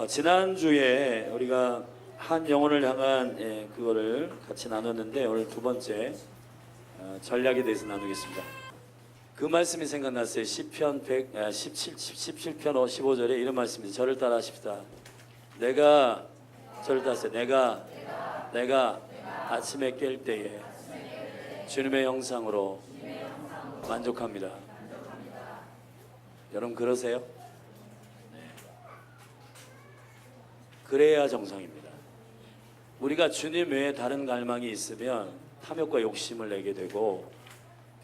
지난주에 우리가 한 영혼을 향한 그거를 같이 나눴는데 오늘 두 번째 전략에 대해서 나누겠습니다. 그 말씀이 생각났어요. 시편 17편 15절에 이런 말씀입니다. 저를 따라 하십시다. 저를 따라하세요. 내가 아침에 깰 때에 주님의 형상으로 만족합니다. 여러분 그러세요? 그래야 정상입니다. 우리가 주님 외에 다른 갈망이 있으면 탐욕과 욕심을 내게 되고,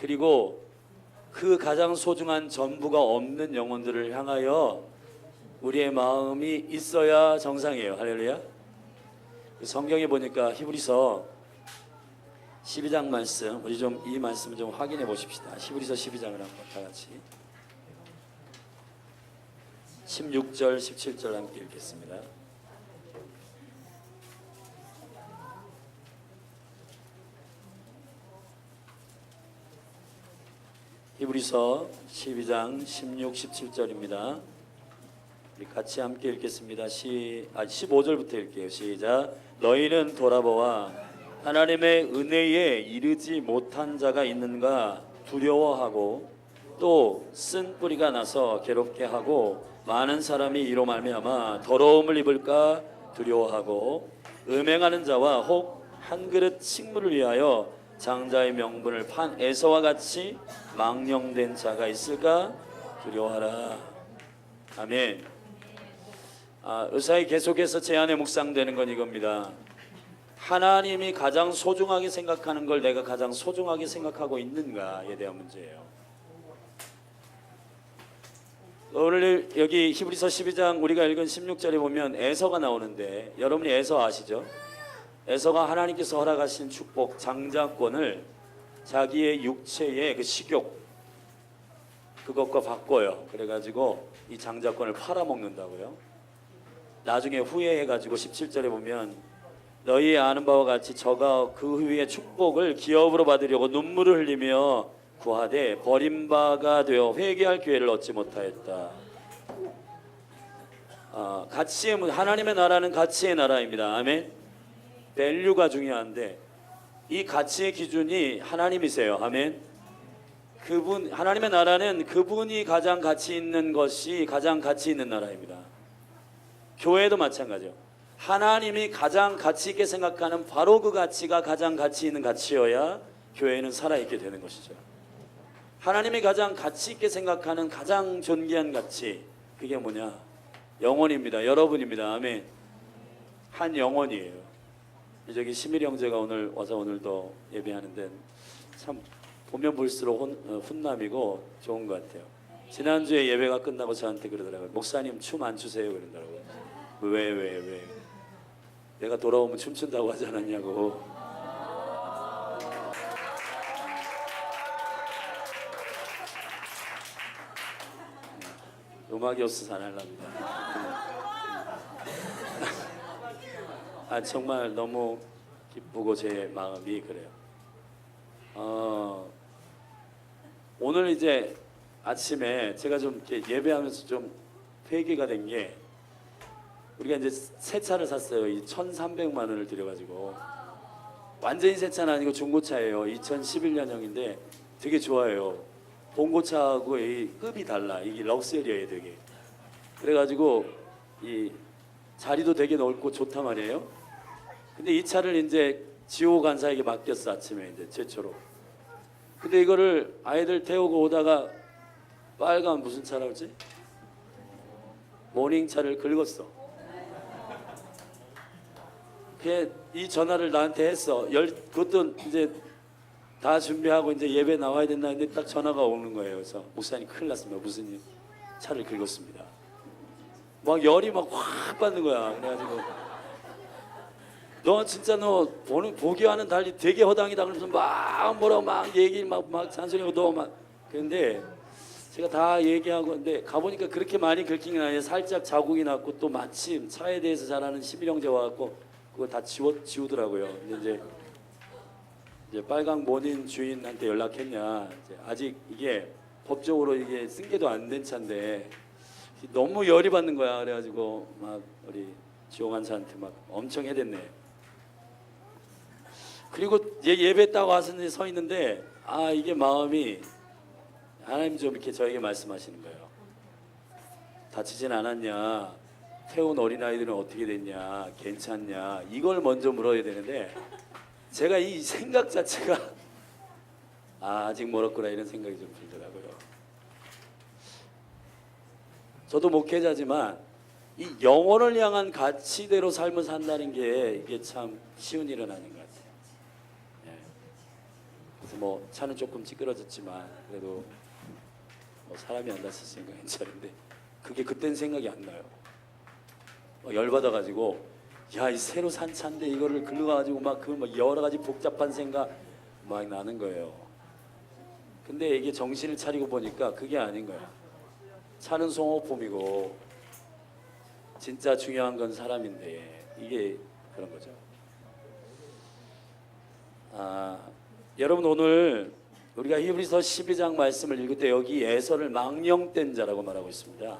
그리고 그 가장 소중한 전부가 없는 영혼들을 향하여 우리의 마음이 있어야 정상이에요. 할렐루야. 성경에 보니까 히브리서 12장 말씀, 우리 좀 이 말씀을 좀 확인해 보십시다. 히브리서 12장을 한번 다 같이 16절 17절 함께 읽겠습니다. 히브리서 12장 16, 17절입니다. 우리 같이 함께 읽겠습니다. 15절부터 읽게요. 시작. 너희는 돌아보아 하나님의 은혜에 이르지 못한 자가 있는가 두려워하고, 또 쓴 뿌리가 나서 괴롭게 하고, 많은 사람이 이로 말미암아 더러움을 입을까 두려워하고, 음행하는 자와 혹 한 그릇 식물을 위하여 장자의 명분을 판 에서와 같이 망령된 자가 있을까 두려워하라. 아멘. 의사에 계속해서 제 안에 묵상되는 건 이겁니다. 하나님이 가장 소중하게 생각하는 걸 내가 가장 소중하게 생각하고 있는가에 대한 문제예요. 오늘 여기 히브리서 12장 우리가 읽은 16절에 보면 에서가 나오는데, 여러분이 에서 아시죠? 에서가 하나님께서 허락하신 축복 장자권을 자기의 육체의 그 식욕 그것과 바꿔요. 그래가지고 이 장자권을 팔아먹는다고요. 나중에 후회해가지고 17절에 보면 너희 아는 바와 같이 저가 그 후에 축복을 기업으로 받으려고 눈물을 흘리며 구하되 버림바가 되어 회개할 기회를 얻지 못하였다. 가치의 하나님의 나라는 가치의 나라입니다. 아멘. 밸류가 중요한데 이 가치의 기준이 하나님이세요. 아멘. 하나님의 나라는 그분이 가장 가치 있는 것이 가장 가치 있는 나라입니다. 교회도 마찬가지요. 하나님이 가장 가치 있게 생각하는 바로 그 가치가 가장 가치 있는 가치여야 교회는 살아있게 되는 것이죠. 하나님이 가장 가치 있게 생각하는 가장 존귀한 가치, 그게 뭐냐? 영혼입니다. 여러분입니다. 아멘. 한 영혼이에요. 저기 시밀 형제가 오늘 와서 오늘도 예배하는데 참 보면 볼수록 훈남이고 좋은 것 같아요. 지난주에 예배가 끝나고 저한테 그러더라고요. 목사님 춤 안 추세요? 그러더라고요. 왜? 내가 돌아오면 춤춘다고 하지 않았냐고. 음악이 없어서 안 하려합니다. 정말 너무 기쁘고 제 마음이 그래요. 오늘 이제 아침에 제가 좀 이렇게 예배하면서 좀 회개가 된 게, 우리가 이제 새 차를 샀어요. 이 1,300만 원을 들여가지고. 완전히 새 차는 아니고 중고차예요. 2011년형인데 되게 좋아요. 봉고차하고 이 급이 달라. 이게 럭셔리해요, 되게. 그래가지고 이 자리도 되게 넓고 좋단 말이에요. 근데 이 차를 이제 지호 간사에게 맡겼어. 아침에 이제 최초로. 근데 이거를 아이들 태우고 오다가 빨간 무슨 차라 그러지? 모닝차를 긁었어. 이 전화를 나한테 했어. 그것도 이제 다 준비하고 이제 예배 나와야 된다 했는데 딱 전화가 오는 거예요. 그래서 목사님 큰일 났습니다. 무슨 일? 차를 긁었습니다. 막 열이 막 확 받는 거야. 그래가지고 너 진짜 너 오늘 보기와는 달리 되게 허당이다 그러면서 막 뭐라고 막 얘기 막 잔소리하고 너 막 그런데 제가 다 얘기하고, 근데 가보니까 그렇게 많이 긁힌 게 아니라 살짝 자국이 났고, 또 마침 차에 대해서 잘 아는 11형제 와갖고 그거 다 지우더라고요. 근데 이제 빨강 모닌 주인한테 연락했냐. 아직 이게 법적으로 이게 승계도 안 된 차인데 너무 열이 받는 거야. 그래가지고 막 우리 지용환사한테 막 엄청 해댔네. 그리고 예배 딱 와서 이제 서 있는데 이게 마음이 하나님 좀 이렇게 저에게 말씀하시는 거예요. 다치진 않았냐? 태운 어린아이들은 어떻게 됐냐? 괜찮냐? 이걸 먼저 물어야 되는데 제가 이 생각 자체가 아직 멀었구나 이런 생각이 좀 들더라고요. 저도 목회자지만 이 영혼을 향한 가치대로 삶을 산다는 게 이게 참 쉬운 일은 아닌 것 같아요. 그래서 뭐 차는 조금 찌그러졌지만 그래도 뭐 사람이 안 다쳤으니까 괜찮은데 그게 그때는 생각이 안 나요. 열받아가지고 이 새로 산 차인데 이거를 긁어가지고 막 여러 가지 복잡한 생각 막 나는 거예요. 근데 이게 정신을 차리고 보니까 그게 아닌 거야. 차는 소모품이고 진짜 중요한 건 사람인데 이게 그런 거죠. 여러분 오늘 우리가 히브리서 12장 말씀을 읽을 때 여기 에서를 망령된 자라고 말하고 있습니다.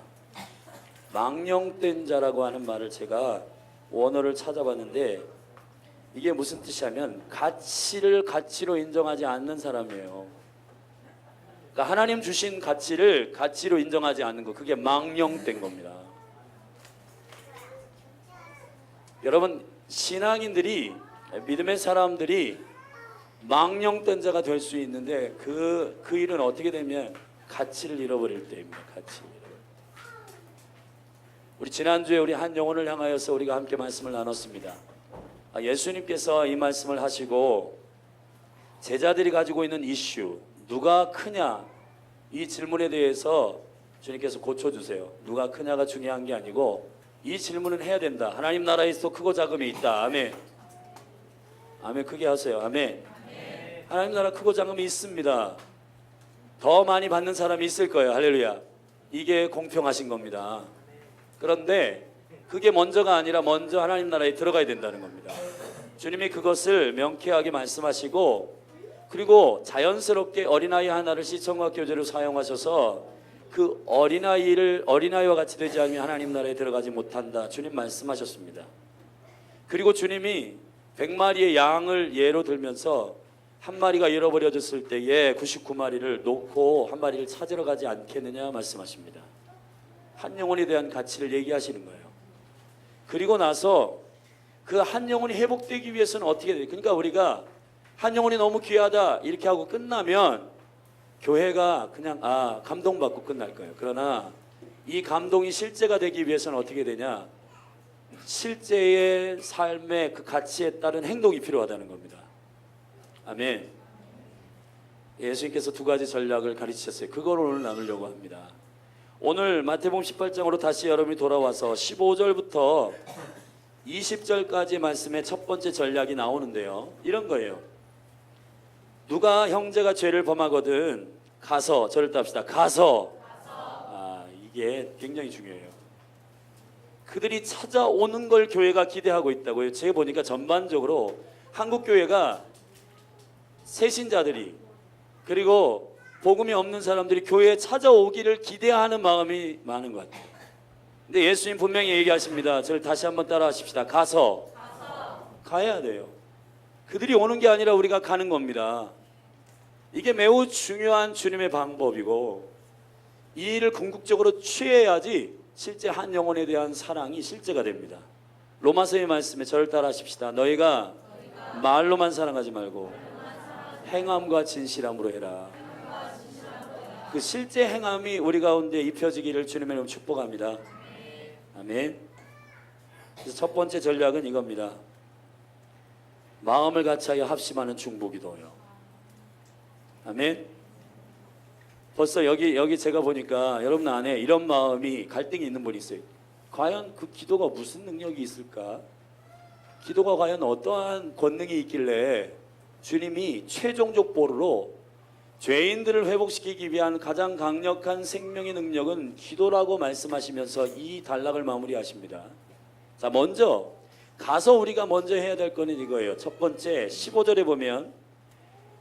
망령된 자라고 하는 말을 제가 원어를 찾아봤는데 이게 무슨 뜻이냐면 가치를 가치로 인정하지 않는 사람이에요. 그러니까 하나님 주신 가치를 가치로 인정하지 않는 거, 그게 망령된 겁니다. 여러분 신앙인들이, 믿음의 사람들이 망령된 자가 될 수 있는데 그 일은 어떻게 되면 가치를 잃어버릴 때입니다. 가치. 우리 지난주에 우리 한 영혼을 향하여서 우리가 함께 말씀을 나눴습니다. 예수님께서 이 말씀을 하시고 제자들이 가지고 있는 이슈, 누가 크냐, 이 질문에 대해서 주님께서 고쳐주세요. 누가 크냐가 중요한 게 아니고 이 질문은 해야 된다. 하나님 나라에서 크고 작음이 있다. 아멘. 아멘. 크게 하세요. 아멘. 하나님 나라 크고 작음이 있습니다. 더 많이 받는 사람이 있을 거예요. 할렐루야. 이게 공평하신 겁니다. 그런데 그게 먼저가 아니라 먼저 하나님 나라에 들어가야 된다는 겁니다. 주님이 그것을 명쾌하게 말씀하시고, 그리고 자연스럽게 어린아이 하나를 시청각 교재로 사용하셔서 그 어린아이와 같이 되지 않으면 하나님 나라에 들어가지 못한다. 주님 말씀하셨습니다. 그리고 주님이 100마리의 양을 예로 들면서 한 마리가 잃어버려졌을 때에 99마리를 놓고 한 마리를 찾으러 가지 않겠느냐 말씀하십니다. 한 영혼에 대한 가치를 얘기하시는 거예요. 그리고 나서 그 한 영혼이 회복되기 위해서는 어떻게 돼요? 그러니까 우리가 한 영혼이 너무 귀하다 이렇게 하고 끝나면 교회가 그냥 감동받고 끝날 거예요. 그러나 이 감동이 실제가 되기 위해서는 어떻게 되냐? 실제의 삶의 그 가치에 따른 행동이 필요하다는 겁니다. 아멘. 예수님께서 두 가지 전략을 가르치셨어요. 그걸 오늘 나누려고 합니다. 오늘 마태복음 18장으로 다시 여러분이 돌아와서 15절부터 20절까지 말씀의 첫 번째 전략이 나오는데요. 이런 거예요. 누가 형제가 죄를 범하거든 가서, 저를 따릅시다. 가서. 이게 굉장히 중요해요. 그들이 찾아오는 걸 교회가 기대하고 있다고요. 제가 보니까 전반적으로 한국 교회가 새신자들이, 그리고 복음이 없는 사람들이 교회에 찾아오기를 기대하는 마음이 많은 것 같아요. 근데 예수님 분명히 얘기하십니다. 저를 다시 한번 따라 하십시다. 가서. 가야 돼요. 그들이 오는 게 아니라 우리가 가는 겁니다. 이게 매우 중요한 주님의 방법이고, 이 일을 궁극적으로 취해야지 실제 한 영혼에 대한 사랑이 실제가 됩니다. 로마서의 말씀에 저를 따라 하십시다. 너희가 말로만 사랑하지 말고 행함과 진실함으로 해라. 그 실제 행함이 우리 가운데 입혀지기를 주님의 이름으로 축복합니다. 아멘. 그래서 첫 번째 전략은 이겁니다. 마음을 같이하여 합심하는 중보기도요. 아멘. 벌써 여기 제가 보니까 여러분 안에 이런 마음이, 갈등이 있는 분이 있어요. 과연 그 기도가 무슨 능력이 있을까? 기도가 과연 어떠한 권능이 있길래 주님이 최종적 보루로 죄인들을 회복시키기 위한 가장 강력한 생명의 능력은 기도라고 말씀하시면서 이 단락을 마무리하십니다. 자, 먼저 가서 우리가 먼저 해야 될 거는 이거예요. 첫 번째 15절에 보면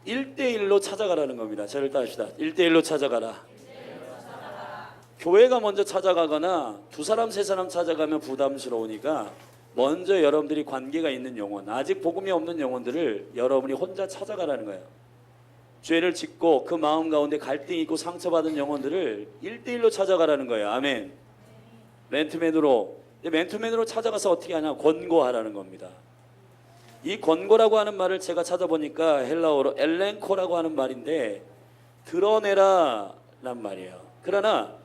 1대1로 찾아가라는 겁니다. 저를 따릅시다. 1대1로 찾아가라. 교회가 먼저 찾아가거나 두 사람 세 사람 찾아가면 부담스러우니까 먼저 여러분들이 관계가 있는 영혼, 아직 복음이 없는 영혼들을 여러분이 혼자 찾아가라는 거예요. 죄를 짓고 그 마음 가운데 갈등이 있고 상처받은 영혼들을 1대1로 찾아가라는 거예요. 아멘. 맨투맨으로 찾아가서 어떻게 하냐? 권고하라는 겁니다. 이 권고라고 하는 말을 제가 찾아보니까 헬라어로 엘렌코라고 하는 말인데 드러내라 란 말이에요. 그러나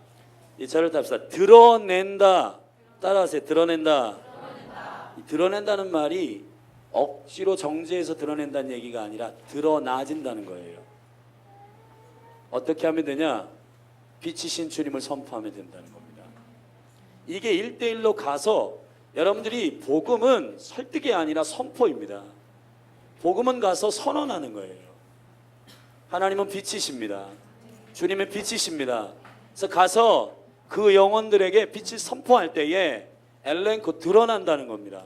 이 저를 답시다. 드러낸다. 따라하세요. 드러낸다. 드러낸다는 말이 억지로 정죄해서 드러낸다는 얘기가 아니라 드러나진다는 거예요. 어떻게 하면 되냐? 빛이신 주님을 선포하면 된다는 겁니다. 이게 1대1로 가서 여러분들이 복음은 설득이 아니라 선포입니다. 복음은 가서 선언하는 거예요. 하나님은 빛이십니다. 주님은 빛이십니다. 그래서 가서 그 영혼들에게 빛을 선포할 때에 엘렌코 드러난다는 겁니다.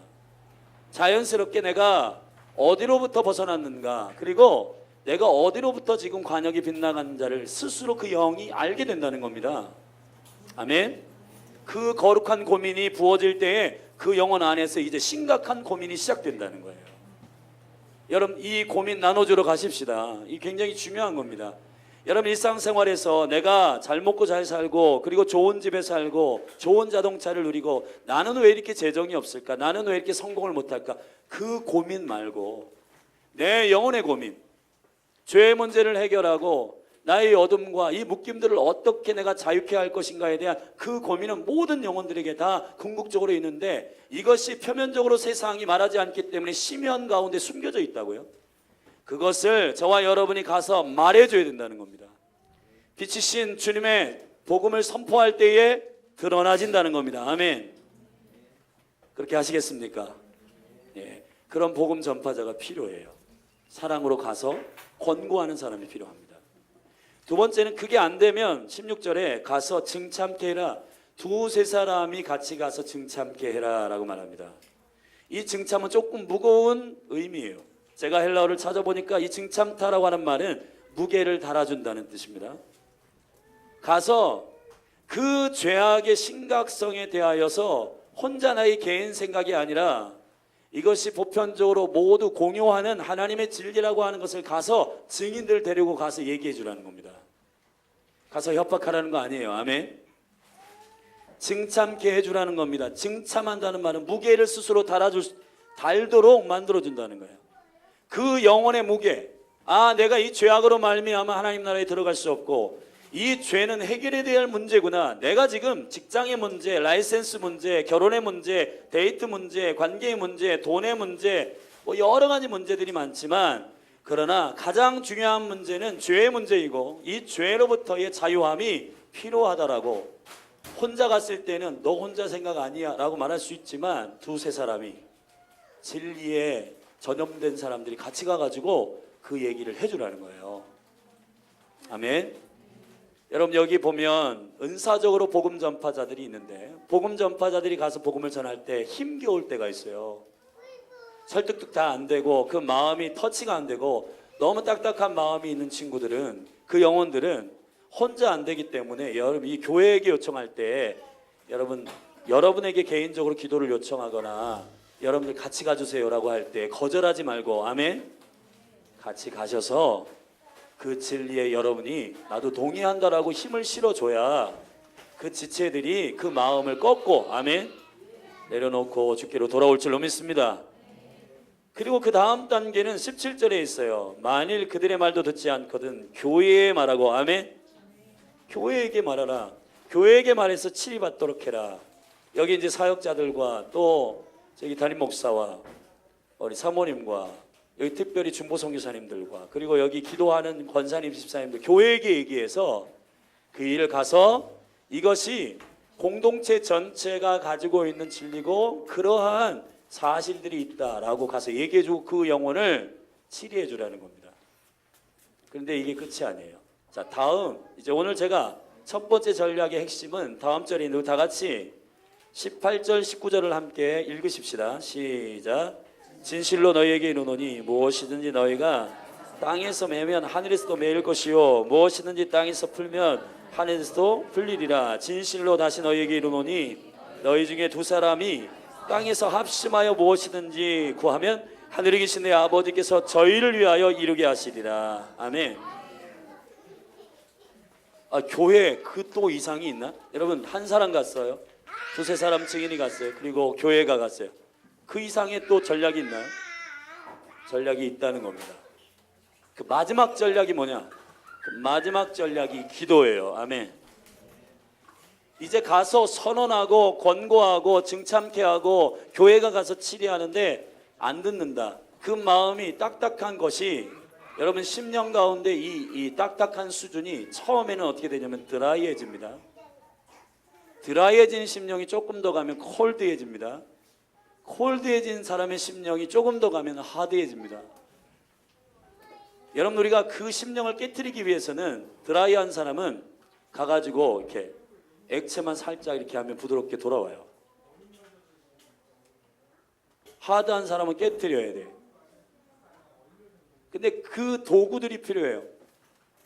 자연스럽게 내가 어디로부터 벗어났는가, 그리고 내가 어디로부터 지금 관역이 빗나간 자를 스스로 그 영이 알게 된다는 겁니다. 아멘. 그 거룩한 고민이 부어질 때에 그 영혼 안에서 이제 심각한 고민이 시작된다는 거예요. 여러분, 이 고민 나눠주러 가십시다. 이 굉장히 중요한 겁니다. 여러분, 일상생활에서 내가 잘 먹고 잘 살고 그리고 좋은 집에 살고 좋은 자동차를 누리고 나는 왜 이렇게 재정이 없을까? 나는 왜 이렇게 성공을 못할까? 그 고민 말고 내 영혼의 고민, 죄의 문제를 해결하고 나의 어둠과 이 묶임들을 어떻게 내가 자유케 할 것인가에 대한 그 고민은 모든 영혼들에게 다 궁극적으로 있는데 이것이 표면적으로 세상이 말하지 않기 때문에 심연 가운데 숨겨져 있다고요. 그것을 저와 여러분이 가서 말해줘야 된다는 겁니다. 빛이신 주님의 복음을 선포할 때에 드러나진다는 겁니다. 아멘. 그렇게 하시겠습니까? 예, 그런 복음 전파자가 필요해요. 사랑으로 가서 권고하는 사람이 필요합니다. 두 번째는 그게 안 되면 16절에 가서 증참케 해라. 두세 사람이 같이 가서 증참케 해라 라고 말합니다. 이 증참은 조금 무거운 의미예요. 제가 헬라어를 찾아보니까 이 증참타라고 하는 말은 무게를 달아준다는 뜻입니다. 가서 그 죄악의 심각성에 대하여서 혼자 나의 개인 생각이 아니라 이것이 보편적으로 모두 공유하는 하나님의 진리라고 하는 것을 가서 증인들 데리고 가서 얘기해 주라는 겁니다. 가서 협박하라는 거 아니에요. 아멘. 증참케 해주라는 겁니다. 증참한다는 말은 무게를 스스로 달도록 만들어준다는 거예요. 그 영혼의 무게, 내가 이 죄악으로 말미암아 하나님 나라에 들어갈 수 없고 이 죄는 해결해야 될 문제구나. 내가 지금 직장의 문제, 라이센스 문제, 결혼의 문제, 데이트 문제, 관계의 문제, 돈의 문제, 여러 가지 문제들이 많지만 그러나 가장 중요한 문제는 죄의 문제이고 이 죄로부터의 자유함이 필요하다라고. 혼자 갔을 때는 너 혼자 생각 아니야 라고 말할 수 있지만 두세 사람이 진리에 전염된 사람들이 같이 가가지고 그 얘기를 해주라는 거예요. 아멘. 여러분, 여기 보면 은사적으로 복음 전파자들이 있는데 복음 전파자들이 가서 복음을 전할 때 힘겨울 때가 있어요. 설득도 다 안 되고 그 마음이 터치가 안 되고 너무 딱딱한 마음이 있는 친구들은, 그 영혼들은 혼자 안 되기 때문에 여러분 이 교회에게 요청할 때 여러분에게 개인적으로 기도를 요청하거나 여러분들 같이 가주세요라고 할 때 거절하지 말고 아멘. 같이 가셔서 그 진리에 여러분이 나도 동의한다라고 힘을 실어줘야 그 지체들이 그 마음을 꺾고 아멘 내려놓고 주께로 돌아올 줄로 믿습니다. 그리고 그 다음 단계는 17절에 있어요. 만일 그들의 말도 듣지 않거든 교회에 말하고 아멘. 교회에게 말하라. 교회에게 말해서 치리받도록 해라. 여기 이제 사역자들과 또 저기 담임 목사와 우리 사모님과 여기 특별히 중보 선교사님들과 그리고 여기 기도하는 권사님 집사님들 교회에게 얘기해서 그 일을 가서 이것이 공동체 전체가 가지고 있는 진리고 그러한 사실들이 있다라고 가서 얘기해주고 그 영혼을 치리해 주라는 겁니다. 그런데 이게 끝이 아니에요. 자, 다음 이제 오늘 제가 첫 번째 전략의 핵심은 다음 절에 있는 다 같이 18절 19절을 함께 읽으십시다. 시작. 진실로 너희에게 이르노니 무엇이든지 너희가 땅에서 매면 하늘에서도 매일 것이요 무엇이든지 땅에서 풀면 하늘에서도 풀리리라. 진실로 다시 너희에게 이르노니 너희 중에 두 사람이 땅에서 합심하여 무엇이든지 구하면 하늘에 계신 내 아버지께서 저희를 위하여 이루게 하시리라. 아멘. 교회 그 또 이상이 있나? 여러분 한 사람 갔어요. 두세 사람 증인이 갔어요. 그리고 교회가 갔어요. 그 이상의 또 전략이 있나요? 전략이 있다는 겁니다. 그 마지막 전략이 뭐냐? 그 마지막 전략이 기도예요. 아멘. 이제 가서 선언하고 권고하고 증참케 하고 교회가 가서 치리하는데 안 듣는다. 그 마음이 딱딱한 것이 여러분 10년 가운데 이 딱딱한 수준이 처음에는 어떻게 되냐면 드라이해집니다. 드라이해진 심령이 조금 더 가면 콜드해집니다. 콜드해진 사람의 심령이 조금 더 가면 하드해집니다. 여러분 우리가 그 심령을 깨트리기 위해서는 드라이한 사람은 가가지고 이렇게 액체만 살짝 이렇게 하면 부드럽게 돌아와요. 하드한 사람은 깨트려야 돼. 근데 그 도구들이 필요해요.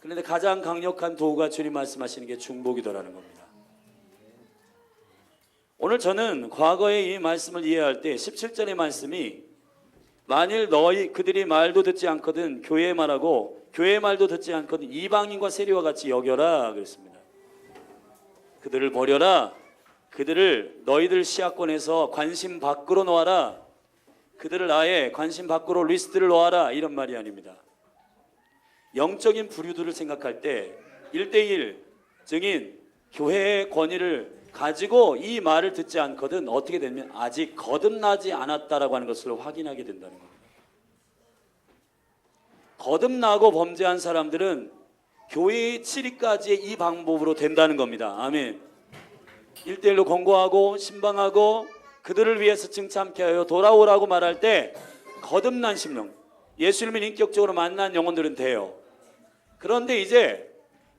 그런데 가장 강력한 도구가 주님 말씀하시는 게 중보기도라는 겁니다. 오늘 저는 과거에 이 말씀을 이해할 때 17절의 말씀이 만일 그들이 말도 듣지 않거든 교회의 말하고 교회의 말도 듣지 않거든 이방인과 세리와 같이 여겨라 그랬습니다. 그들을 버려라. 그들을 너희들 시야권에서 관심 밖으로 놓아라. 그들을 아예 관심 밖으로 리스트를 놓아라. 이런 말이 아닙니다. 영적인 부류들을 생각할 때 1대1 증인 교회의 권위를 가지고 이 말을 듣지 않거든 어떻게 되면 아직 거듭나지 않았다라고 하는 것을 확인하게 된다는 겁니다. 거듭나고 범죄한 사람들은 교회의 치리까지의 이 방법으로 된다는 겁니다. 아멘. 1대1로 권고하고 신방하고 그들을 위해서 증참케 하여 돌아오라고 말할 때 거듭난 심령, 예수님을 인격적으로 만난 영혼들은 돼요. 그런데 이제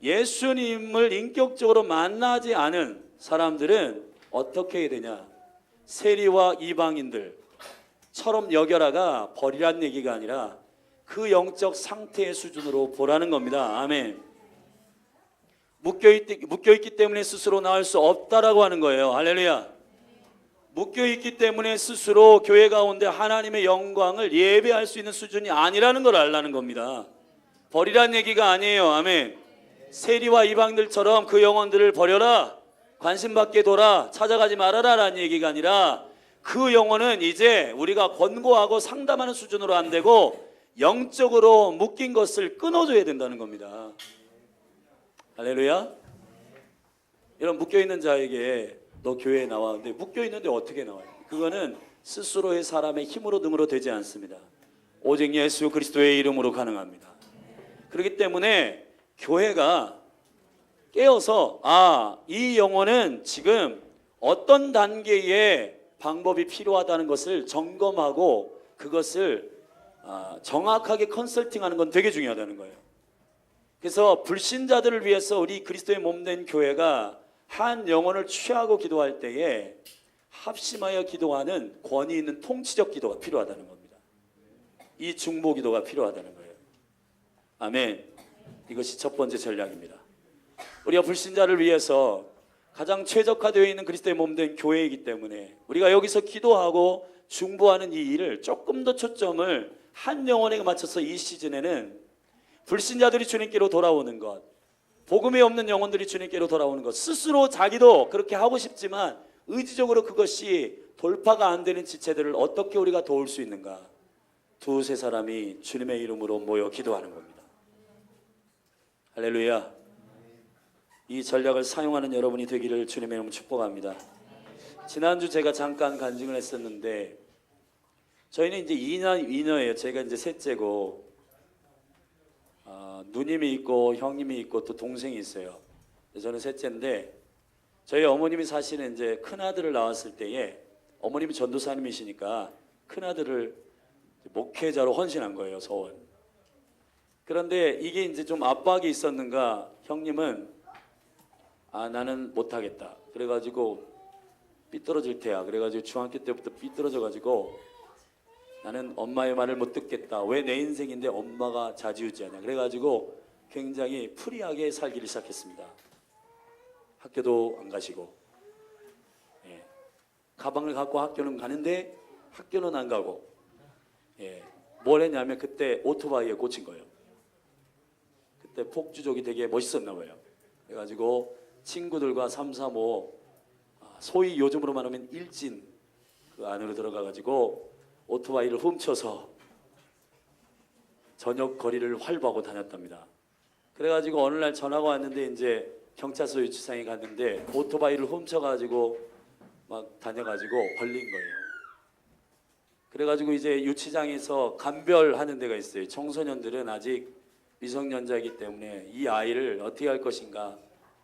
예수님을 인격적으로 만나지 않은 사람들은 어떻게 해야 되냐? 세리와 이방인들처럼 여겨라가 버리란 얘기가 아니라 그 영적 상태의 수준으로 보라는 겁니다. 아멘. 묶여있기 때문에 스스로 나을 수 없다라고 하는 거예요. 할렐루야. 묶여있기 때문에 스스로 교회 가운데 하나님의 영광을 예배할 수 있는 수준이 아니라는 걸 알라는 겁니다. 버리란 얘기가 아니에요. 아멘. 세리와 이방들처럼 그 영혼들을 버려라. 관심 밖에 둬라. 찾아가지 말아라 라는 얘기가 아니라 그 영혼은 이제 우리가 권고하고 상담하는 수준으로 안 되고 영적으로 묶인 것을 끊어줘야 된다는 겁니다. 할렐루야. 이런 묶여있는 자에게 너 교회에 나와. 근데 묶여있는데 어떻게 나와요? 그거는 스스로의 사람의 힘으로 능으로 되지 않습니다. 오직 예수 그리스도의 이름으로 가능합니다. 그렇기 때문에 교회가 깨어서 이 영혼은 지금 어떤 단계의 방법이 필요하다는 것을 점검하고 그것을 정확하게 컨설팅하는 건 되게 중요하다는 거예요. 그래서 불신자들을 위해서 우리 그리스도의 몸된 교회가 한 영혼을 취하고 기도할 때에 합심하여 기도하는 권위 있는 통치적 기도가 필요하다는 겁니다. 이 중보 기도가 필요하다는 거예요. 아멘. 이것이 첫 번째 전략입니다. 우리가 불신자를 위해서 가장 최적화되어 있는 그리스도의 몸된 교회이기 때문에 우리가 여기서 기도하고 중보하는 이 일을 조금 더 초점을 한 영혼에게 맞춰서 이 시즌에는 불신자들이 주님께로 돌아오는 것, 복음이 없는 영혼들이 주님께로 돌아오는 것, 스스로 자기도 그렇게 하고 싶지만 의지적으로 그것이 돌파가 안 되는 지체들을 어떻게 우리가 도울 수 있는가? 두세 사람이 주님의 이름으로 모여 기도하는 겁니다. 할렐루야. 이 전략을 사용하는 여러분이 되기를 주님의 이름으로 축복합니다. 지난주 제가 잠깐 간증을 했었는데 저희는 이제 이녀예요. 제가 이제 셋째고 누님이 있고 형님이 있고 또 동생이 있어요. 저는 셋째인데 저희 어머님이 사실은 이제 큰 아들을 낳았을 때에 어머님이 전도사님이시니까 큰 아들을 목회자로 헌신한 거예요. 서원. 그런데 이게 이제 좀 압박이 있었는가 형님은 나는 못하겠다. 그래가지고 삐뚤어질 테야. 그래가지고 중학교 때부터 삐뚤어져가지고 나는 엄마의 말을 못 듣겠다. 왜 내 인생인데 엄마가 좌지우지하냐. 그래가지고 굉장히 프리하게 살기를 시작했습니다. 학교도 안 가시고, 예. 가방을 갖고 학교는 가는데 학교는 안 가고, 예. 뭘 했냐면 그때 오토바이에 꽂힌 거예요. 그때 폭주족이 되게 멋있었나 봐요. 그래가지고 친구들과 335, 소위 요즘으로 말하면 일진 그 안으로 들어가가지고 오토바이를 훔쳐서 저녁 거리를 활보하고 다녔답니다. 그래가지고 어느 날 전화가 왔는데 이제 경찰서 유치장에 갔는데 오토바이를 훔쳐가지고 막 다녀가지고 걸린 거예요. 그래가지고 이제 유치장에서 감별하는 데가 있어요. 청소년들은 아직 미성년자이기 때문에 이 아이를 어떻게 할 것인가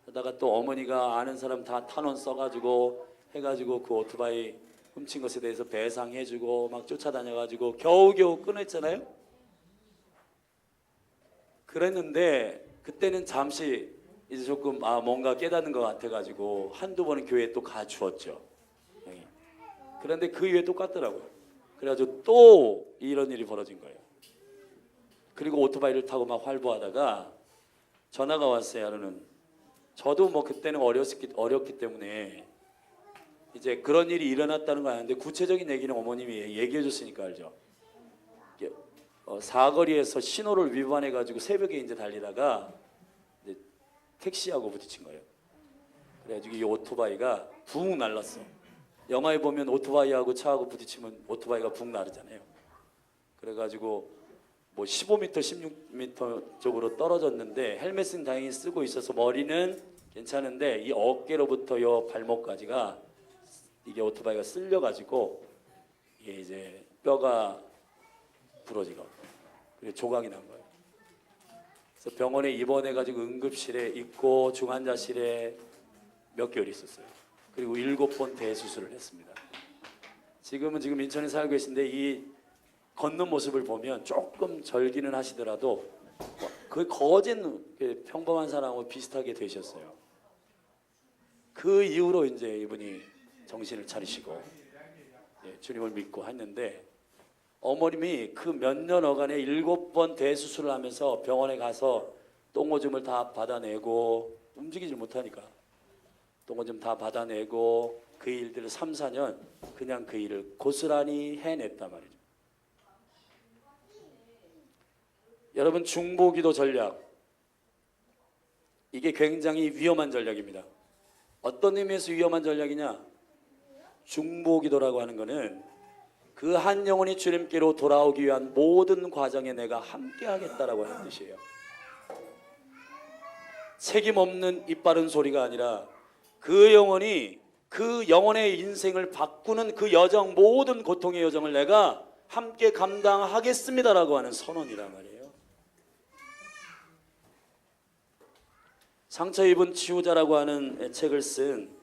하다가 또 어머니가 아는 사람 다 탄원 써가지고 해가지고 그 오토바이 훔친 것에 대해서 배상해주고 막 쫓아다녀가지고 겨우겨우 끊었잖아요. 그랬는데 그때는 잠시 이제 조금 뭔가 깨닫는 것 같아가지고 한두 번은 교회에 또 가주었죠. 그런데 그 이후에 똑같더라고요. 그래가지고 또 이런 일이 벌어진 거예요. 그리고 오토바이를 타고 막 활보하다가 전화가 왔어요. 하루는 저도 뭐 그때는 어렸기 때문에 이제 그런 일이 일어났다는 거 아는데 구체적인 얘기는 어머님이 얘기해 줬으니까 알죠. 사거리에서 신호를 위반해 가지고 새벽에 이제 달리다가 이제 택시하고 부딪힌 거예요. 그래가지고 이 오토바이가 붕 날랐어. 영화에 보면 오토바이하고 차하고 부딪히면 오토바이가 붕 나르잖아요. 그래가지고 뭐 15m, 16m 쪽으로 떨어졌는데 헬멧은 다행히 쓰고 있어서 머리는 괜찮은데 이 어깨로부터 요 발목까지가 이게 오토바이가 쓸려가지고 이게 이제 뼈가 부러지고 그리고 조각이 난 거예요. 그래서 병원에 입원해가지고 응급실에 있고 중환자실에 몇 개월 있었어요. 그리고 7번 대수술을 했습니다. 지금 인천에 살고 계신데 이 걷는 모습을 보면 조금 절기는 하시더라도 그 거진 평범한 사람하고 비슷하게 되셨어요. 그 이후로 이제 이분이 정신을 차리시고 주님을 믿고 했는데 어머님이 그 몇 년어간에 7번 대수술을 하면서 병원에 가서 똥오줌을 다 받아내고 움직이지 못하니까 똥오줌 다 받아내고 그 일들을 3, 4년 그냥 그 일을 고스란히 해냈단 말이죠. 여러분 중보기도 전략 이게 굉장히 위험한 전략입니다. 어떤 의미에서 위험한 전략이냐? 중보기도라고 하는 것은 그 한 영혼이 주님께로 돌아오기 위한 모든 과정에 내가 함께 하겠다라고 하는 뜻이에요. 책임 없는 입 바른 소리가 아니라 그 영혼이 그 영혼의 인생을 바꾸는 그 여정 모든 고통의 여정을 내가 함께 감당하겠습니다라고 하는 선언이란 말이에요. 상처 입은 치유자라고 하는 책을 쓴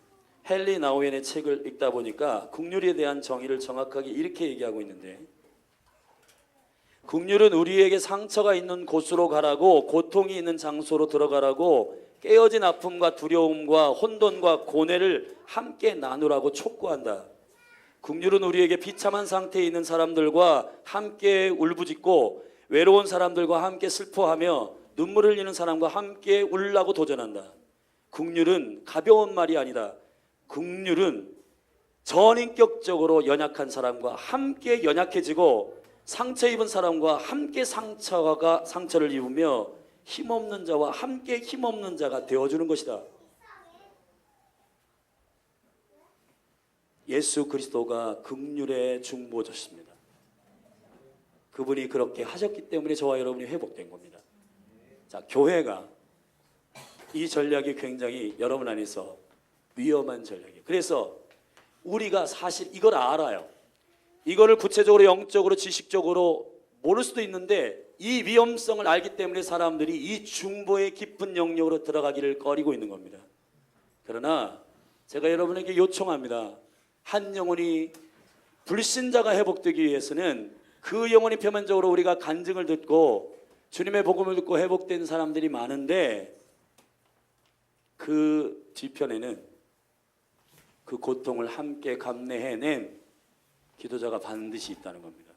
헨리 나우엔의 책을 읽다 보니까 긍휼에 대한 정의를 정확하게 이렇게 얘기하고 있는데 긍휼은 우리에게 상처가 있는 곳으로 가라고 고통이 있는 장소로 들어가라고 깨어진 아픔과 두려움과 혼돈과 고뇌를 함께 나누라고 촉구한다. 긍휼은 우리에게 비참한 상태에 있는 사람들과 함께 울부짖고 외로운 사람들과 함께 슬퍼하며 눈물을 흘리는 사람과 함께 울라고 도전한다. 긍휼은 가벼운 말이 아니다. 긍휼은 전인격적으로 연약한 사람과 함께 연약해지고 상처 입은 사람과 함께 상처를 입으며 힘없는 자와 함께 힘없는 자가 되어주는 것이다. 예수 그리스도가 긍휼의 중보자십니다. 그분이 그렇게 하셨기 때문에 저와 여러분이 회복된 겁니다. 자, 교회가 이 전략이 굉장히 여러분 안에서 위험한 전략이에요. 그래서 우리가 사실 이걸 알아요. 이거를 구체적으로 영적으로 지식적으로 모를 수도 있는데 이 위험성을 알기 때문에 사람들이 이 중보의 깊은 영역으로 들어가기를 꺼리고 있는 겁니다. 그러나 제가 여러분에게 요청합니다. 한 영혼이 불신자가 회복되기 위해서는 그 영혼이 표면적으로 우리가 간증을 듣고 주님의 복음을 듣고 회복된 사람들이 많은데 그 뒤편에는 그 고통을 함께 감내해낸 기도자가 반드시 있다는 겁니다.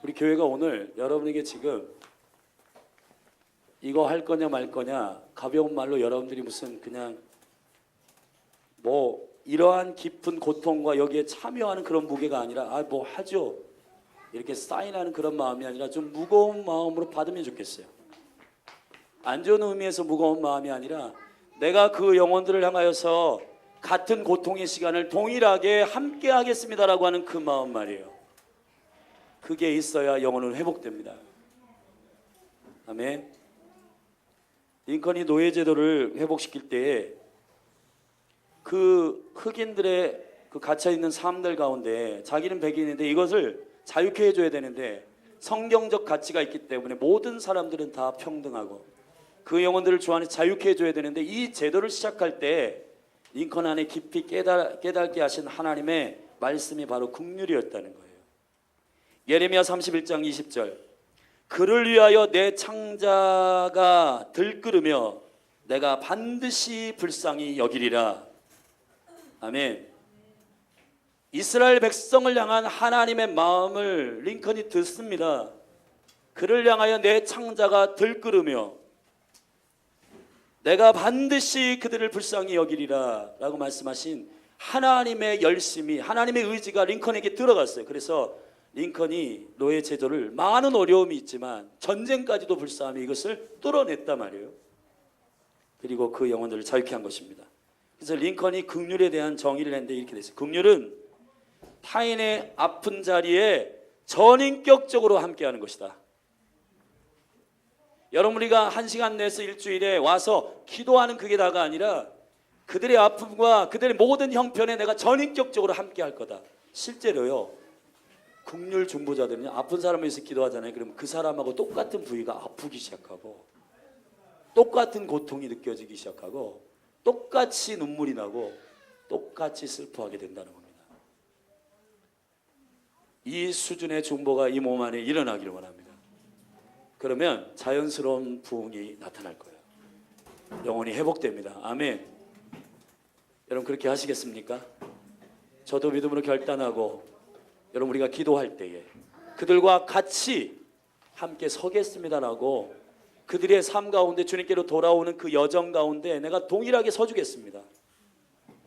우리 교회가 오늘 여러분에게 지금 이거 할 거냐 말 거냐 가벼운 말로 여러분들이 무슨 그냥 뭐 이러한 깊은 고통과 여기에 참여하는 그런 무게가 아니라 뭐 하죠 이렇게 사인하는 그런 마음이 아니라 좀 무거운 마음으로 받으면 좋겠어요. 안 좋은 의미에서 무거운 마음이 아니라 내가 그 영혼들을 향하여서 같은 고통의 시간을 동일하게 함께 하겠습니다라고 하는 그 마음 말이에요. 그게 있어야 영혼은 회복됩니다. 아멘. 링컨이 노예제도를 회복시킬 때에 그 흑인들의 그 갇혀있는 삶들 가운데 자기는 백인인데 이것을 자유케 해줘야 되는데 성경적 가치가 있기 때문에 모든 사람들은 다 평등하고 그 영혼들을 주 안에 자유케 해줘야 되는데 이 제도를 시작할 때 링컨 안에 깊이 깨닫게 하신 하나님의 말씀이 바로 긍휼이었다는 거예요. 예레미야 31장 20절 그를 위하여 내 창자가 들끓으며 내가 반드시 불쌍히 여기리라. 아멘. 이스라엘 백성을 향한 하나님의 마음을 링컨이 듣습니다. 그를 향하여 내 창자가 들끓으며 내가 반드시 그들을 불쌍히 여기리라 라고 말씀하신 하나님의 열심이 하나님의 의지가 링컨에게 들어갔어요. 그래서 링컨이 노예 제도를 많은 어려움이 있지만 전쟁까지도 불사하며 이것을 뚫어냈단 말이에요. 그리고 그 영혼들을 자유케 한 것입니다. 그래서 링컨이 긍휼에 대한 정의를 했는데 이렇게 됐어요. 긍휼은 타인의 아픈 자리에 전인격적으로 함께하는 것이다. 여러분 우리가 1시간 내에서 일주일에 와서 기도하는 그게 다가 아니라 그들의 아픔과 그들의 모든 형편에 내가 전인격적으로 함께할 거다. 실제로요. 긍휼 중보자들은요. 아픈 사람을 위해서 기도하잖아요. 그러면 그 사람하고 똑같은 부위가 아프기 시작하고 똑같은 고통이 느껴지기 시작하고 똑같이 눈물이 나고 똑같이 슬퍼하게 된다는 겁니다. 이 수준의 중보가 이 몸 안에 일어나기를 원합니다. 그러면 자연스러운 부흥이 나타날 거예요. 영혼이 회복됩니다. 아멘. 여러분 그렇게 하시겠습니까? 저도 믿음으로 결단하고 여러분 우리가 기도할 때에 그들과 같이 함께 서겠습니다라고 그들의 삶 가운데 주님께로 돌아오는 그 여정 가운데 내가 동일하게 서주겠습니다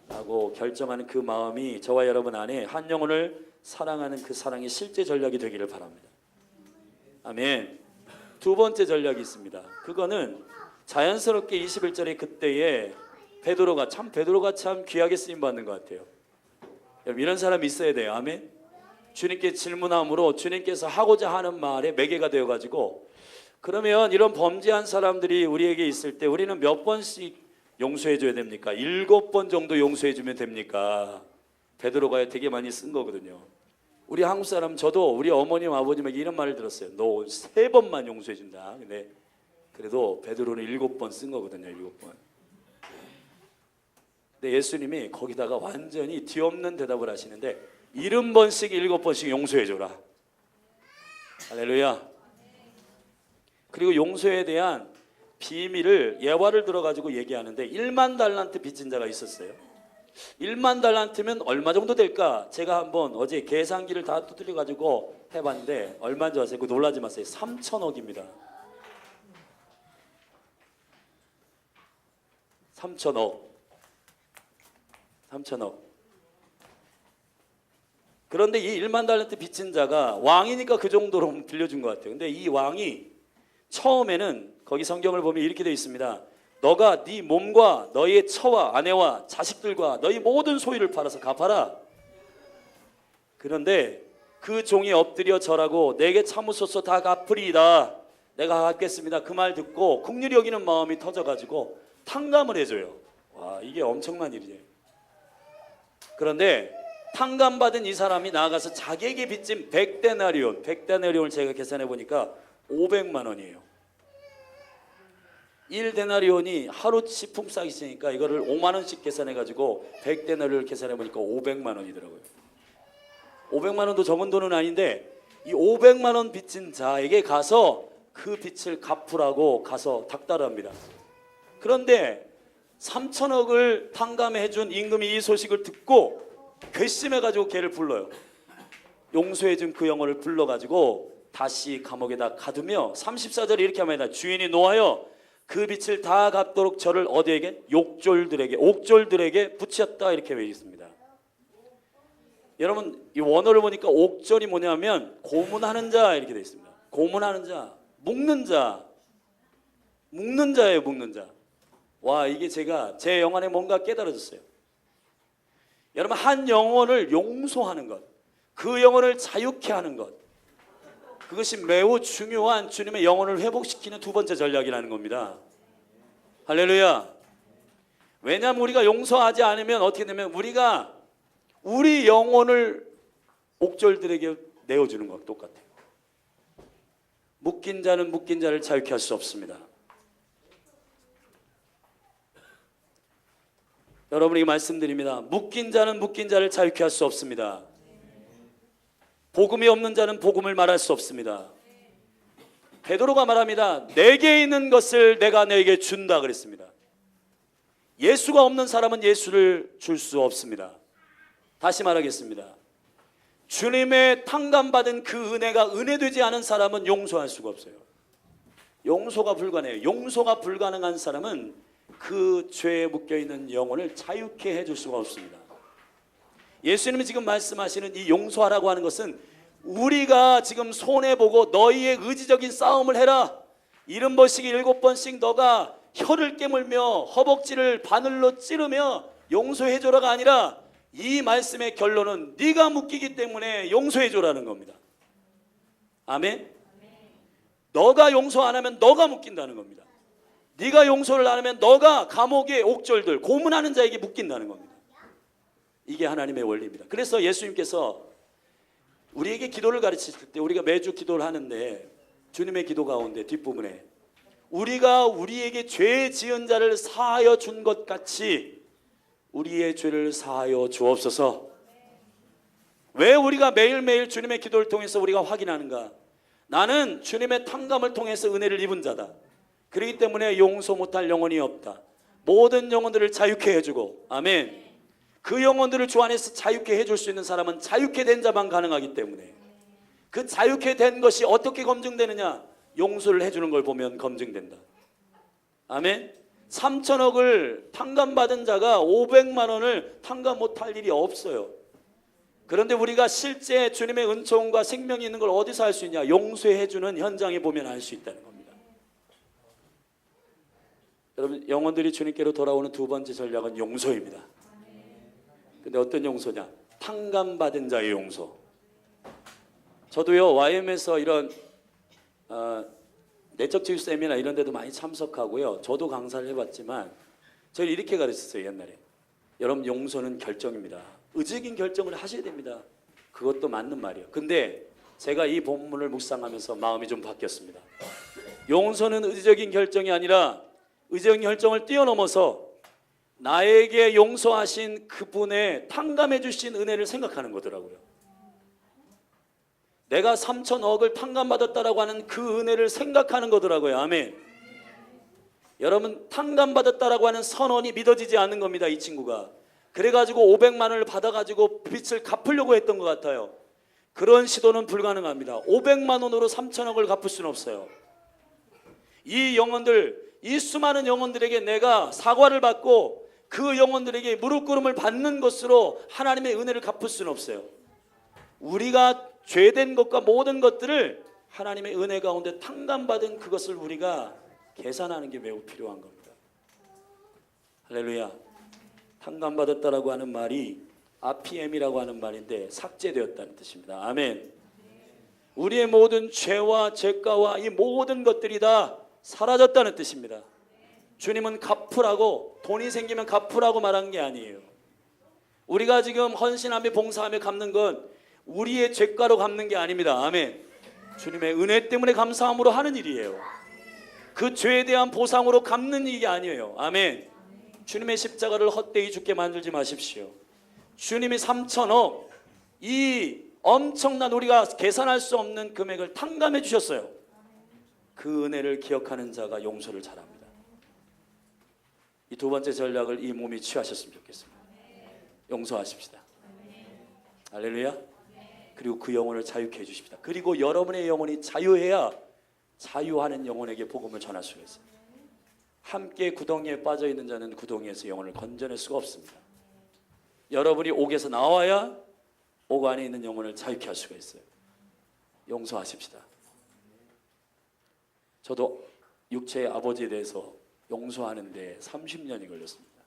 라고 결정하는 그 마음이 저와 여러분 안에 한 영혼을 사랑하는 그 사랑의 실제 전략이 되기를 바랍니다. 아멘. 두 번째 전략이 있습니다. 그거는 자연스럽게 21절에 그때에 베드로가 참 귀하게 쓰임받는 것 같아요. 여러분 이런 사람이 있어야 돼요. 아멘. 주님께 질문함으로 주님께서 하고자 하는 말에 매개가 되어가지고 그러면 이런 범죄한 사람들이 우리에게 있을 때 우리는 몇 번씩 용서해줘야 됩니까? 7번 정도 용서해주면 됩니까? 베드로가 되게 많이 쓴 거거든요. 우리 한국 사람 저도 우리 어머님 아버님에게 이런 말을 들었어요. 너 3번만 용서해준다. 근데 그래도 베드로는 7번 쓴 거거든요. 7번. 근데 예수님이 거기다가 완전히 뒤없는 대답을 하시는데 70번씩 7번씩 용서해줘라. 할렐루야. 그리고 용서에 대한 비밀을 예화를 들어가지고 얘기하는데 1만 달란트 빚진 자가 있었어요. 1만 달란트면 얼마 정도 될까? 제가 한번 어제 계산기를 다 두드려가지고 해봤는데 얼마인 줄 아세요? 놀라지 마세요. 3천억입니다. 3천억. 그런데 이 1만 달란트 빚진 자가 왕이니까 그 정도로 빌려준 것 같아요. 근데 이 왕이 처음에는 거기 성경을 보면 이렇게 되어 있습니다. 너가 네 몸과 너의 처와 아내와 자식들과 너희 모든 소유를 팔아서 갚아라. 그런데 그 종이 엎드려 절하고 내게 참으소서 다 갚으리이다. 내가 갚겠습니다. 그 말 듣고 긍휼히 여기는 마음이 터져가지고 탕감을 해줘요. 와, 이게 엄청난 일이에요. 그런데 탕감받은 이 사람이 나아가서 자기에게 빚진 100데나리온을 제가 계산해 보니까 500만 원이에요. 1데나리온이 하루치 품삯이 있으니까 이거를 5만 원씩 계산해 가지고 100데나리온을 계산해 보니까 500만 원이더라고요. 500만 원도 적은 돈은 아닌데 이 500만 원 빚진 자에게 가서 그 빚을 갚으라고 가서 닥달합니다. 그런데 3천억을 탕감해 준 임금이 이 소식을 듣고 괘씸해 가지고 걔를 불러요. 용서해 준 그 영혼을 불러 가지고 다시 감옥에다 가두며 34절에 이렇게 합니다. 주인이 노하여 그 빛을 다 갚도록 저를 어디에게? 옥졸들에게 붙였다. 이렇게 되어 있습니다. 여러분 이 원어를 보니까 옥졸이 뭐냐면 고문하는 자 이렇게 되어 있습니다. 고문하는 자, 묶는 자예요. 묶는 자. 와, 이게 제가 제 영안에 뭔가 깨달아졌어요. 여러분 한 영혼을 용서하는 것, 그 영혼을 자유케 하는 것, 그것이 매우 중요한 주님의 영혼을 회복시키는 두 번째 전략이라는 겁니다. 할렐루야. 왜냐하면 우리가 용서하지 않으면 어떻게 되면 우리가 우리 영혼을 옥졸들에게 내어주는 것 똑같아요. 묶인 자는 묶인 자를 자유케 할 수 없습니다. 여러분에게 말씀드립니다. 묶인 자는 묶인 자를 자유케 할 수 없습니다. 복음이 없는 자는 복음을 말할 수 없습니다. 베드로가 말합니다. 내게 있는 것을 내가 너에게 준다 그랬습니다. 예수가 없는 사람은 예수를 줄 수 없습니다. 다시 말하겠습니다. 주님의 탕감받은 그 은혜가 은혜되지 않은 사람은 용서할 수가 없어요. 용서가 불가능해요. 용서가 불가능한 사람은 그 죄에 묶여있는 영혼을 자유케 해줄 수가 없습니다. 예수님이 지금 말씀하시는 이 용서하라고 하는 것은 우리가 지금 손해보고 너희의 의지적인 싸움을 해라, 70번씩 7번씩 너가 혀를 깨물며 허벅지를 바늘로 찌르며 용서해줘라가 아니라 이 말씀의 결론은 네가 묶이기 때문에 용서해줘라는 겁니다. 아멘. 너가 용서 안 하면 너가 묶인다는 겁니다. 네가 용서를 안 하면 너가 감옥의 옥졸들, 고문하는 자에게 묶인다는 겁니다. 이게 하나님의 원리입니다. 그래서 예수님께서 우리에게 기도를 가르치실 때 우리가 매주 기도를 하는데 주님의 기도 가운데 뒷부분에 우리가 우리에게 죄 지은 자를 사하여 준 것 같이 우리의 죄를 사하여 주옵소서. 왜 우리가 매일매일 주님의 기도를 통해서 우리가 확인하는가? 나는 주님의 탕감을 통해서 은혜를 입은 자다. 그렇기 때문에 용서 못할 영혼이 없다. 모든 영혼들을 자유케 해주고, 아멘. 그 영혼들을 주 안에서 자유케 해줄 수 있는 사람은 자유케 된 자만 가능하기 때문에 그 자유케 된 것이 어떻게 검증되느냐? 용서를 해주는 걸 보면 검증된다. 아멘. 3천억을 탕감받은 자가 500만 원을 탕감 못할 일이 없어요. 그런데 우리가 실제 주님의 은총과 생명이 있는 걸 어디서 알 수 있냐? 용서해주는 현장에 보면 알 수 있다는 겁니다. 여러분, 영혼들이 주님께로 돌아오는 두 번째 전략은 용서입니다. 근데 어떤 용서냐? 탕감받은 자의 용서. 저도요 YM에서 이런 내적치유 세미나 이런 데도 많이 참석하고요, 저도 강사를 해봤지만 저를 이렇게 가르쳤어요 옛날에. 여러분, 용서는 결정입니다. 의지적인 결정을 하셔야 됩니다. 그것도 맞는 말이에요. 근데 제가 이 본문을 묵상하면서 마음이 좀 바뀌었습니다. 용서는 의지적인 결정이 아니라 의지적인 결정을 뛰어넘어서 나에게 용서하신 그분의 탕감해 주신 은혜를 생각하는 거더라고요. 내가 3천억을 탕감받았다라고 하는 그 은혜를 생각하는 거더라고요. 아멘. 여러분, 탕감받았다라고 하는 선언이 믿어지지 않는 겁니다. 이 친구가 그래가지고 500만 원을 받아가지고 빚을 갚으려고 했던 것 같아요. 그런 시도는 불가능합니다. 500만 원으로 3천억을 갚을 수는 없어요. 이 영혼들, 이 수많은 영혼들에게 내가 사과를 받고 그 영혼들에게 무릎 꿇음을 받는 것으로 하나님의 은혜를 갚을 수는 없어요. 우리가 죄된 것과 모든 것들을 하나님의 은혜 가운데 탕감받은 그것을 우리가 계산하는 게 매우 필요한 겁니다. 할렐루야. 탕감받았다라고 하는 말이 RPM이라고 하는 말인데 삭제되었다는 뜻입니다. 아멘. 우리의 모든 죄와 죄가와 이 모든 것들이 다 사라졌다는 뜻입니다. 주님은 갚으라고, 돈이 생기면 갚으라고 말한 게 아니에요. 우리가 지금 헌신하며 봉사하며 갚는 건 우리의 죄가로 갚는 게 아닙니다. 아멘. 주님의 은혜 때문에 감사함으로 하는 일이에요. 그 죄에 대한 보상으로 갚는 일이 아니에요. 아멘. 주님의 십자가를 헛되이 죽게 만들지 마십시오. 주님이 3천억, 이 엄청난 우리가 계산할 수 없는 금액을 탕감해 주셨어요. 그 은혜를 기억하는 자가 용서를 잘합니다. 이 두 번째 전략을 이 몸이 취하셨으면 좋겠습니다. 용서하십시다. 할렐루야. 그리고 그 영혼을 자유케 해주십니다. 그리고 여러분의 영혼이 자유해야 자유하는 영혼에게 복음을 전할 수가 있어요. 함께 구덩이에 빠져 있는 자는 구덩이에서 영혼을 건져낼 수가 없습니다. 여러분이 옥에서 나와야 옥 안에 있는 영혼을 자유케 할 수가 있어요. 용서하십시다. 저도 육체의 아버지에 대해서 용서하는데 30년이 걸렸습니다.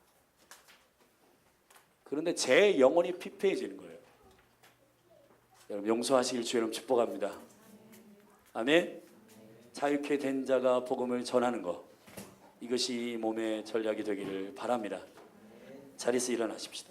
그런데 제 영혼이 피폐해지는 거예요. 여러분 용서하시길 주 여러분 축복합니다. 아멘. 자유케 된 자가 복음을 전하는 것, 이것이 몸의 전략이 되기를 바랍니다. 자리에서 일어나십시다.